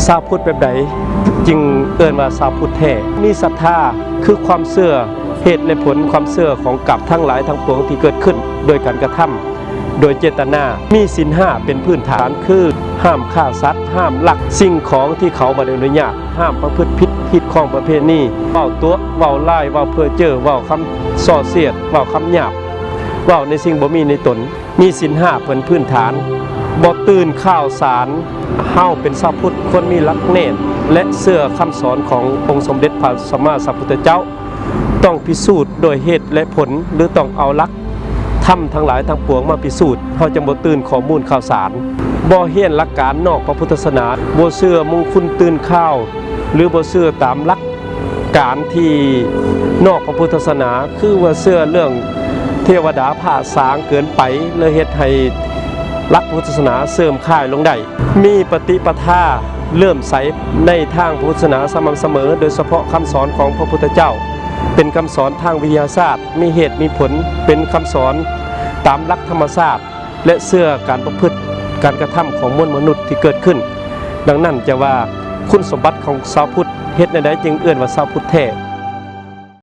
ชาวพุทธแบบใดจึงเอิ้นว่าชาวพุทธแท้มีศรัทธาคือความเชื่อเหตุและผลความเชื่อของกรรมทั้งหลายทั้งปวงที่เกิดขึ้นโดยการกระทำโดยเจตนามีศีล5เป็นพื้นฐานคือห้ามฆ่าสัตว์ห้ามลักสิ่งของที่เขาบ่ได้อนุญาตห้ามประพฤติผิดของประเพณีเว้าตัวเว้าร้ายเว้าเพ้อเจ้อเว้าคำส่อเสียดเว้าคำหยาบเว้าในสิ่งบ่มีในตนมีศีล5เป็นพื้นฐานบ่ตื่นข่าวสารเฮาเป็นชาวพุทธคนมีหลักเนตรและเชื่อคำสอนขององค์สมเด็จพระสัมมาสัมพุทธเจ้าต้องพิสูจน์โดยเหตุและผลหรือต้องเอาหลักธรรมทั้งหลายทั้งปวงมาพิสูจน์เฮาจะบ่ตื่นข้อมูลข่าวสารบ่เฮียนหลักการนอกพระพุทธศาสนาบ่เชื่อมงคลตื่นข่าวหรือบ่เชื่อตามหลักการที่นอกพระพุทธศาสนาคือว่าเชื่อเรื่องเทวดาผ่าสางเกินไปเลยเฮ็ดให้หลักพุทธศาสนาเสื่อมค่ายลงได้มีปฏิปทาเริ่มใสในทางพุทธศาสนาสม่ำเสมอโดยเฉพาะคำสอนของพระพุทธเจ้าเป็นคำสอนทางวิทยาศาสตร์มีเหตุมีผลเป็นคำสอนตามหลักธรรมชาติและเชื่อการประพฤติการกระทำของมวลมนุษย์ที่เกิดขึ้นดังนั้นจะว่าคุณสมบัติของชาวพุทธเฮ็ดในใดจึงเอื้อนว่าชาวพุทธแท้